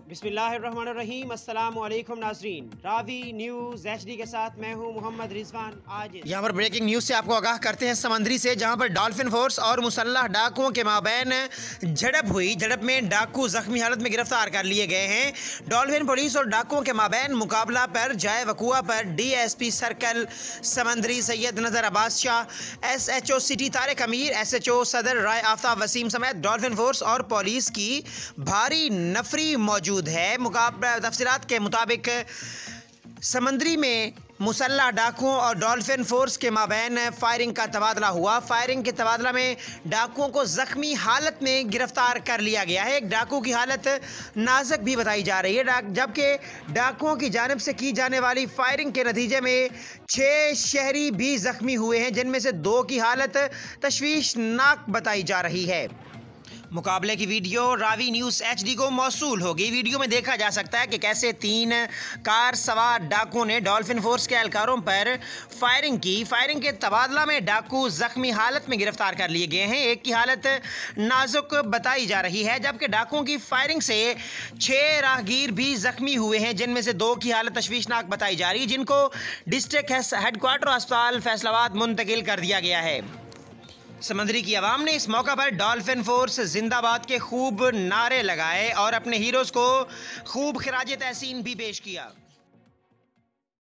बिस्मिल्लाहिर्रहमानिर्रहीम। अस्सलाम वालेकुम नाज़रीन, रावी न्यूज़ HD के साथ मैं हूं मोहम्मद रिजवान। आज यहाँ पर ब्रेकिंग न्यूज़ से आपको आगाह करते हैं समंदरी से, जहाँ पर डॉल्फिन फोर्स और मुसल्लह डाकुओं के माबैन झड़प हुई। झड़प में डाकू जख्मी हालत में गिरफ्तार कर लिए गए हैं। डॉल्फिन पुलिस और डाकुओं के माबैन मुकाबला पर जाए वकुआ पर DSP सर्कल समंदरी सैयद नज़र अब्बास शाह, SHO सिटी तारिक अमीर, SHO सदर राय आफ्ताब वसीम समेत डॉल्फिन फोर्स और पुलिस की भारी नफरी मौजूद है। मुकाबला तफसीलात के मुताबिक समंदरी में मुसल्लह डाकुओं और डॉल्फिन फोर्स के माबैन फायरिंग का तबादला हुआ। फायरिंग के तबादला में डाकुओं को जख्मी हालत में गिरफ्तार कर लिया गया है। एक डाकू की हालत नाजुक भी बताई जा रही है, जबकि डाकुओं की जानिब से की जाने वाली फायरिंग के नतीजे में 6 शहरी भी जख्मी हुए हैं, जिनमें से 2 की हालत तशवीशनाक बताई जा रही है। मुकाबले की वीडियो रावी न्यूज़ HD को मौसूल होगी। वीडियो में देखा जा सकता है कि कैसे 3 कार सवार डाकुओं ने डॉल्फिन फोर्स के एहलकारों पर फायरिंग की। फायरिंग के तबादला में डाकू जख्मी हालत में गिरफ्तार कर लिए गए हैं। एक की हालत नाजुक बताई जा रही है, जबकि डाकुओं की फायरिंग से 6 राहगीर भी जख्मी हुए हैं, जिनमें से 2 की हालत तशवीशनाक बताई जा रही है, जिनको डिस्ट्रिक्ट हेडक्वार्टर अस्पताल फैसलाबाद मुंतकिल कर दिया गया है। समंदरी की आवाम ने इस मौका पर डॉल्फिन फोर्स जिंदाबाद के खूब नारे लगाए और अपने हीरोज़ को खूब खिराज तहसीन भी पेश किया।